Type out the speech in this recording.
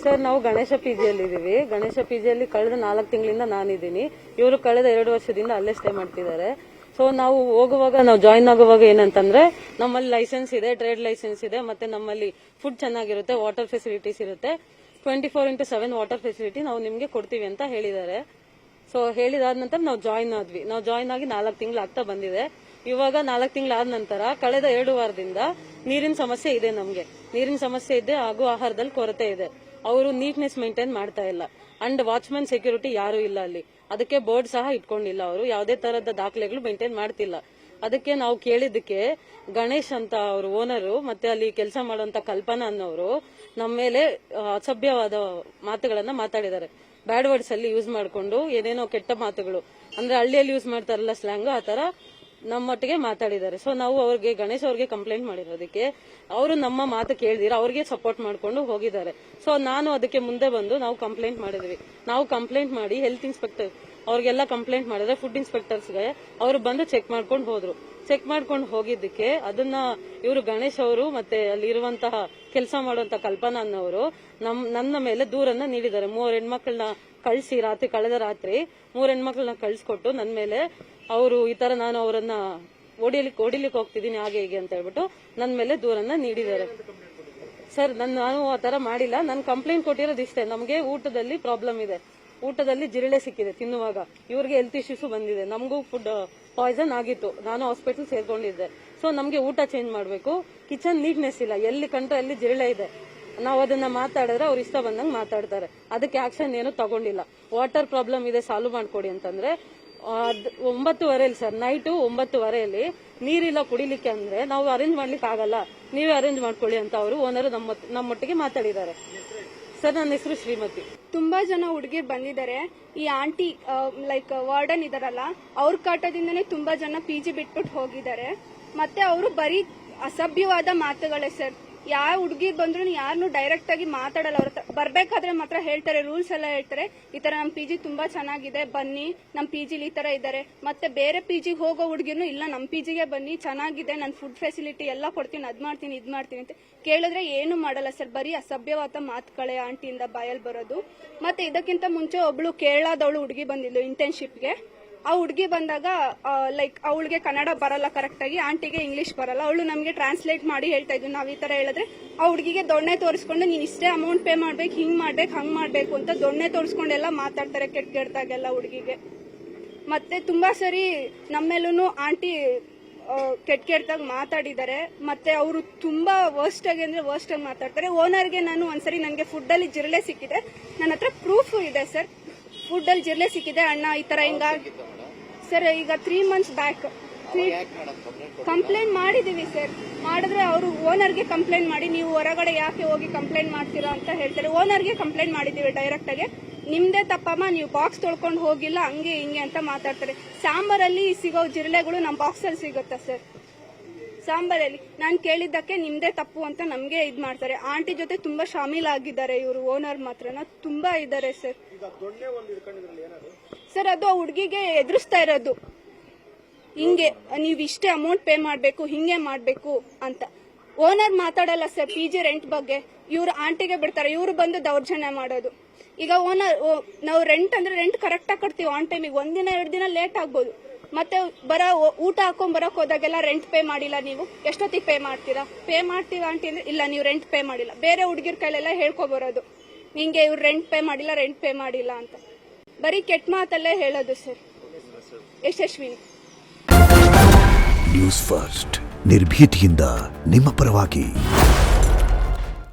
Sir, ನಾವು ಗಣೇಶ ಪಿಜಿಯಲ್ಲಿ ಇದೀವಿ. ಗಣೇಶ ಪಿಜಿಯಲ್ಲಿ ಕಳೆದ 4 ತಿಂಗಳಿಂದ ನಾನಿದ್ದೀನಿ. ಇವರು ಕಳೆದ 2 ವರ್ಷದಿಂದ ಅಲ್ಲೇ ಸ್ಟೇ ಮಾಡ್ತಿದ್ದಾರೆ. ಸೊ ನಾವು ಹೋಗುವಾಗ, ನಾವು ಜಾಯಿನ್ ಆಗುವಾಗ ಏನಂತಂದ್ರೆ, ನಮ್ಮಲ್ಲಿ ಲೈಸೆನ್ಸ್ ಇದೆ, ಟ್ರೇಡ್ ಲೈಸೆನ್ಸ್ ಇದೆ, ಮತ್ತೆ ನಮ್ಮಲ್ಲಿ ಫುಡ್ ಚೆನ್ನಾಗಿರುತ್ತೆ, ವಾಟರ್ ಫೆಸಿಲಿಟೀಸ್ ಇರುತ್ತೆ, 24x7 ವಾಟರ್ ಫೆಸಿಲಿಟಿ ನಾವು ನಿಮ್ಗೆ ಕೊಡ್ತೀವಿ ಅಂತ ಹೇಳಿದ್ದಾರೆ. ಸೊ ಹೇಳಿದಾದ ನಂತರ ನಾವು ಜಾಯಿನ್ ಆದ್ವಿ. ನಾವು ಜಾಯಿನ್ ಆಗಿ 4 ತಿಂಗಳು ಆಗ್ತಾ ಬಂದಿದೆ. ಇವಾಗ 4 ತಿಂಗಳಾದ ನಂತರ ಕಳೆದ 2 ವಾರದಿಂದ ನೀರಿನ ಸಮಸ್ಯೆ ಇದೆ. ನಮ್ಗೆ ನೀರಿನ ಸಮಸ್ಯೆ ಇದೆ ಹಾಗೂ ಆಹಾರದಲ್ಲಿ ಕೊರತೆ ಇದೆ. ಅವರು ನೀಟ್ನೆಸ್ ಮೇಂಟೈನ್ ಮಾಡ್ತಾ ಇಲ್ಲ. ಅಂಡ್ ವಾಚ್ಮನ್ ಸೆಕ್ಯೂರಿಟಿ ಯಾರು ಇಲ್ಲ ಅಲ್ಲಿ. ಅದಕ್ಕೆ ಬೋರ್ಡ್ ಸಹ ಇಟ್ಕೊಂಡಿಲ್ಲ. ಅವರು ಯಾವುದೇ ತರದ ದಾಖಲೆಗಳು ಮೇಂಟೈನ್ ಮಾಡ್ತಿಲ್ಲ. ಅದಕ್ಕೆ ನಾವು ಕೇಳಿದ್ದಕ್ಕೆ ಗಣೇಶ್ ಅಂತ ಅವರು ಓನರು ಮತ್ತೆ ಅಲ್ಲಿ ಕೆಲಸ ಮಾಡುವಂತ ಕಲ್ಪನಾ ಅನ್ನೋರು ನಮ್ಮ ಮೇಲೆ ಅಸಭ್ಯವಾದ ಮಾತುಗಳನ್ನ ಮಾತಾಡಿದ್ದಾರೆ. ಬ್ಯಾಡ್ ವರ್ಡ್ಸ್ ಅಲ್ಲಿ ಯೂಸ್ ಮಾಡ್ಕೊಂಡು ಏನೇನೋ ಕೆಟ್ಟ ಮಾತುಗಳು, ಅಂದ್ರೆ ಹಳ್ಳಿಯಲ್ಲಿ ಯೂಸ್ ಮಾಡ್ತಾರಲ್ಲ ಸ್ಲ್ಯಾಂಗ್, ಆ ತರ ನಮ್ಮೊಟ್ಟಿಗೆ ಮಾತಾಡಿದ್ದಾರೆ. ಸೊ ನಾವು ಅವ್ರಿಗೆ, ಗಣೇಶ್ ಅವ್ರಿಗೆ ಕಂಪ್ಲೇಂಟ್ ಮಾಡಿರೋದಕ್ಕೆ ಅವರು ನಮ್ಮ ಮಾತು ಕೇಳಿದಿರ ಅವ್ರಿಗೆ ಸಪೋರ್ಟ್ ಮಾಡ್ಕೊಂಡು ಹೋಗಿದ್ದಾರೆ. ಸೊ ನಾನು ಅದಕ್ಕೆ ಮುಂದೆ ಬಂದು ನಾವು ಕಂಪ್ಲೇಂಟ್ ಮಾಡಿದ್ವಿ. ನಾವು ಕಂಪ್ಲೇಂಟ್ ಮಾಡಿ ಹೆಲ್ತ್ ಇನ್ಸ್ಪೆಕ್ಟರ್ ಅವ್ರಿಗೆಲ್ಲ ಕಂಪ್ಲೇಂಟ್ ಮಾಡಿದ್ರೆ ಫುಡ್ ಇನ್ಸ್ಪೆಕ್ಟರ್ಸ್ಗೆ ಅವರು ಬಂದು ಚೆಕ್ ಮಾಡ್ಕೊಂಡು ಹೋದ್ರು. ಚೆಕ್ ಮಾಡ್ಕೊಂಡು ಹೋಗಿದ್ದಕ್ಕೆ ಅದನ್ನ ಇವರು ಗಣೇಶ್ ಅವರು ಮತ್ತೆ ಅಲ್ಲಿ ಇರುವಂತಹ ಕೆಲಸ ಮಾಡುವಂತ ಕಲ್ಪನಾ ಅನ್ನೋರು ನನ್ನ ಮೇಲೆ ದೂರನ್ನ ನೀಡಿದ್ದಾರೆ. 3 ಹೆಣ್ಮಕ್ಳನ್ನ ಕಳಿಸಿ ಕಳೆದ ರಾತ್ರಿ 3 ಹೆಣ್ಮಕ್ಳನ್ನ ಕಳಿಸ್ಕೊಟ್ಟು ನನ್ನ ಮೇಲೆ ಅವರು ಈ ತರ ನಾನು ಅವರನ್ನ ಓಡಿಲಿಕ್ಕೆ ಹೋಗ್ತಿದ್ದೀನಿ ಹಾಗೆ ಹೀಗೆ ಅಂತ ಹೇಳ್ಬಿಟ್ಟು ನನ್ನ ಮೇಲೆ ದೂರನ್ನ ನೀಡಿದ್ದಾರೆ. ಸರ್, ನಾನು ಆ ತರ ಮಾಡಿಲ್ಲ. ನಾನು ಕಂಪ್ಲೇಂಟ್ ಕೊಟ್ಟಿರೋದು ಇಷ್ಟೇ, ನಮಗೆ ಊಟದಲ್ಲಿ ಪ್ರಾಬ್ಲಮ್ ಇದೆ, ಊಟದಲ್ಲಿ ಜಿರಳೆ ಸಿಕ್ಕಿದೆ ತಿನ್ನುವಾಗ, ಇವ್ರಿಗೆ ಹೆಲ್ತ್ ಇಶ್ಯೂಸ್ ಬಂದಿದೆ, ನಮಗೂ ಫುಡ್ ಪಾಯ್ಸನ್ ಆಗಿತ್ತು, ನಾನು ಹಾಸ್ಪಿಟಲ್ ಸೇರ್ಕೊಂಡಿದ್ದೆ. ಸೊ ನಮ್ಗೆ ಊಟ ಚೇಂಜ್ ಮಾಡಬೇಕು, ಕಿಚನ್ ನೀಟ್ನೆಸ್ ಇಲ್ಲ, ಎಲ್ಲಿ ಕಂಡ್ರೆ ಅಲ್ಲಿ ಜಿರಳೆ ಇದೆ. ನಾವು ಅದನ್ನ ಮಾತಾಡಿದ್ರೆ ಅವ್ರು ಇಷ್ಟ ಬಂದಂಗೆ ಮಾತಾಡ್ತಾರೆ. ಅದಕ್ಕೆ ಆಕ್ಷನ್ ಏನು ತಗೊಂಡಿಲ್ಲ. ವಾಟರ್ ಪ್ರಾಬ್ಲಮ್ ಇದೆ, ಸಾಲ್ವ್ ಮಾಡ್ಕೊಡಿ ಅಂತಂದ್ರೆ 9:30 ಸರ್, ನೈಟು 9:30 ನೀರಿಲ್ಲ ಕುಡಿಲಿಕ್ಕೆ ಅಂದ್ರೆ ನಾವು ಅರೇಂಜ್ ಮಾಡ್ಲಿಕ್ಕೆ ಆಗಲ್ಲ, ನೀವೇ ಅರೇಂಜ್ ಮಾಡ್ಕೊಳ್ಳಿ ಅಂತ ಅವರು ಓನರ್ ನಮ್ಮೊಟ್ಟಿಗೆ ಮಾತಾಡಿದ್ದಾರೆ. ಸರ್, ನನ್ನ ಹೆಸರು ಶ್ರೀಮತಿ. ತುಂಬಾ ಜನ ಹುಡುಗಿರು ಬಂದಿದ್ದಾರೆ. ಈ ಆಂಟಿ ಲೈಕ್ ವಾರ್ಡನ್ ಇದಾರಲ್ಲ, ಅವ್ರ ಕಾಟದಿಂದನೇ ತುಂಬಾ ಜನ ಪಿಜಿ ಬಿಟ್ಬಿಟ್ಟು ಹೋಗಿದ್ದಾರೆ. ಮತ್ತೆ ಅವರು ಬರೀ ಅಸಭ್ಯವಾದ ಮಾತುಗಳೇ ಸರ್. ಯಾವ ಹುಡುಗಿರ್ ಬಂದ್ರು ಯಾರನ್ನು ಡೈರೆಕ್ಟ್ ಆಗಿ ಮಾತಾಡಲ್ಲ. ಅವ್ರ ಬರ್ಬೇಕಾದ್ರೆ ಮಾತ್ರ ಹೇಳ್ತಾರೆ, ರೂಲ್ಸ್ ಎಲ್ಲ ಹೇಳ್ತಾರೆ, ಈ ತರ ನಮ್ ಪಿಜಿ ತುಂಬಾ ಚೆನ್ನಾಗಿದೆ, ಬನ್ನಿ ನಮ್ ಪಿಜಿಲಿ ಈ ತರ ಇದ್ದಾರೆ. ಮತ್ತೆ ಬೇರೆ ಪಿಜಿಗೆ ಹೋಗೋ ಹುಡುಗಿರ್ನು ಇಲ್ಲ, ನಮ್ ಪಿಜಿಗೆ ಬನ್ನಿ, ಚೆನ್ನಾಗಿದೆ, ನಾನು ಫುಡ್ ಫೆಸಿಲಿಟಿ ಎಲ್ಲ ಕೊಡ್ತೀನಿ, ಅದ್ ಮಾಡ್ತೀನಿ ಇದ್ ಮಾಡ್ತೀನಿ ಅಂತ ಕೇಳಿದ್ರೆ ಏನು ಮಾಡಲ್ಲ ಸರ್. ಬರೀ ಅಸಭ್ಯವಾದ ಮಾತುಗಳೇ ಆಂಟಿಯಿಂದ ಬಾಯಲ್ಲಿ ಬರೋದು. ಮತ್ತೆ ಇದಕ್ಕಿಂತ ಮುಂಚೆ ಒಬ್ಳು ಕೇರಳದವಳು ಹುಡುಗಿ ಬಂದಿದ್ಲು ಇಂಟರ್ನ್ಶಿಪ್ಗೆ. ಆ ಹುಡುಗಿ ಬಂದಾಗ ಲೈಕ್ ಅವಳಿಗೆ ಕನ್ನಡ ಬರಲ್ಲ ಕರೆಕ್ಟ್ ಆಗಿ, ಆಂಟಿಗೆ ಇಂಗ್ಲಿಷ್ ಬರಲ್ಲ. ಅವಳು ನಮಗೆ ಟ್ರಾನ್ಸ್ಲೇಟ್ ಮಾಡಿ ಹೇಳ್ತಾ ಇದ್ವಿ. ನಾವ್ ಈ ತರ ಹೇಳಿದ್ರೆ ಆ ಹುಡುಗಿಗೆ ದೊಣ್ಣೆ ತೋರಿಸ್ಕೊಂಡು ನೀನ್ ಇಷ್ಟೇ ಅಮೌಂಟ್ ಪೇ ಮಾಡ್ಬೇಕು, ಹಿಂಗ್ ಮಾಡ್ಬೇಕು, ಹಂಗ್ ಮಾಡ್ಬೇಕು ಅಂತ ದೊಣ್ಣೆ ತೋರಿಸ್ಕೊಂಡೆಲ್ಲ ಮಾತಾಡ್ತಾರೆ ಕೆಟ್ಟದಾಗೆಲ್ಲ ಹುಡುಗಿಗೆ. ಮತ್ತೆ ತುಂಬಾ ಸರಿ ನಮ್ಮೇಲೂ ಆಂಟಿ ಕೆಟ್ಟದಾಗಿ ಮಾತಾಡಿದ್ದಾರೆ. ಮತ್ತೆ ಅವರು ತುಂಬಾ ವರ್ಸ್ಟ್ ಆಗಿ ಅಂದ್ರೆ ವರ್ಸ್ಟ್ ಆಗಿ ಮಾತಾಡ್ತಾರೆ. ಓನರ್ಗೆ ನಾನು ಒಂದ್ಸರಿ ನನಗೆ ಫುಡ್ ಅಲ್ಲಿ ಜಿರಳೆ ಸಿಕ್ಕಿದೆ, ನನ್ನ ಹತ್ರ ಪ್ರೂಫ್ ಇದೆ ಸರ್. ಫುಡ್ ಅಲ್ಲಿ ಜಿರಳೆ ಸಿಕ್ಕಿದೆ, ಅಣ್ಣ ಈ ತರ ಹಿಂಗ ಸರ್. ಈಗ 3 ಮಂತ್ಸ್ ಬ್ಯಾಕ್ ಕಂಪ್ಲೇಂಟ್ ಮಾಡಿದೀವಿ ಸರ್. ಮಾಡಿದ್ರೆ ಅವರು ಓನರ್ಗೆ ಕಂಪ್ಲೇಂಟ್ ಮಾಡಿ, ನೀವು ಹೊರಗಡೆ ಯಾಕೆ ಹೋಗಿ ಕಂಪ್ಲೇಂಟ್ ಮಾಡ್ತೀರಾ ಅಂತ ಹೇಳ್ತಾರೆ. ಓನರ್ಗೆ ಕಂಪ್ಲೇಂಟ್ ಮಾಡಿದೀವಿ ಡೈರೆಕ್ಟ್ ಆಗಿ, ನಿಮ್ದೇ ತಪ್ಪಮ್ಮ, ನೀವು ಬಾಕ್ಸ್ ತೊಳ್ಕೊಂಡು ಹೋಗಿಲ್ಲ, ಹಂಗೆ ಹಿಂಗೆ ಅಂತ ಮಾತಾಡ್ತಾರೆ. ಸಾಂಬಾರಲ್ಲಿ ಸಿಗೋ ಜಿರಳೆಗಳು ನಮ್ಮ ಬಾಕ್ಸ್ ಅಲ್ಲಿ ಸಿಗುತ್ತಾ ಸರ್? ಸಾಂಬಾರಲ್ಲಿ ನಾನು ಕೇಳಿದ್ದಕ್ಕೆ ನಿಮ್ದೇ ತಪ್ಪು ಅಂತ ನಮ್ಗೆ ಇದ್ ಮಾಡ್ತಾರೆ. ಆಂಟಿ ಜೊತೆ ತುಂಬಾ ಶಾಮೀಲಾಗಿದ್ದಾರೆ ಇವರು. ಓನರ್ ಮಾತ್ರನ ತುಂಬಾ ಇದ್ದಾರೆ ಸರ್. ಸರ್, ಅದು ಆ ಹುಡುಗಿಗೆ ಎದುರಿಸ್ತಾ ಇರೋದು, ಹಿಂಗೆ ನೀವ್ ಇಷ್ಟೇ ಅಮೌಂಟ್ ಪೇ ಮಾಡ್ಬೇಕು, ಹಿಂಗೆ ಮಾಡ್ಬೇಕು ಅಂತ. ಓನರ್ ಮಾತಾಡಲ್ಲ ಸರ್ ಪಿಜಿ ರೆಂಟ್ ಬಗ್ಗೆ. ಇವ್ರು ಆಂಟಿಗೆ ಬಿಡ್ತಾರೆ, ಇವ್ರು ಬಂದು ದೌರ್ಜನ್ಯ ಮಾಡೋದು. ಈಗ ಓನರ್ ನಾವು ರೆಂಟ್ ಅಂದ್ರೆ ರೆಂಟ್ ಕರೆಕ್ಟ್ ಆಗಿ ಕಟ್ತೀವಿ ಆನ್ ಟೈಮಿಗೆ. 1 ದಿನ 2 ದಿನ ಲೇಟ್ ಆಗ್ಬೋದು. ಮತ್ತೆ ಊಟ ಹಾಕೊಂಡ್ ಬರಕ್ ಹೋದಾಗೆಲ್ಲ ರೆಂಟ್ ಪೇ ಮಾಡಿಲ್ಲ, ನೀವು ಎಷ್ಟೊತ್ತಿಗೆ ಪೇ ಮಾಡ್ತೀರಾ? ಪೇ ಮಾಡ್ತೀವಿ ಆಂಟಿ ಅಂದ್ರೆ ಇಲ್ಲ, ನೀವು ರೆಂಟ್ ಪೇ ಮಾಡಿಲ್ಲ. ಬೇರೆ ಹುಡುಗಿರ್ ಕೈಲೆಲ್ಲ ಹೇಳ್ಕೊಬರೋದು, ನಿಂಗೆ ಇವ್ರು ರೆಂಟ್ ಪೇ ಮಾಡಿಲ್ಲ ಅಂತ. ಬರೀ ಕೆಟ್ಟ ಮಾತಲ್ಲೇ ಹೇಳೋದು ಸರ್. ಯಶಸ್ವಿನಿ, ನ್ಯೂಸ್ ಫಸ್ಟ್, ನಿರ್ಭೀತಿಯಿಂದ ನಿಮ್ಮ ಪರವಾಗಿ.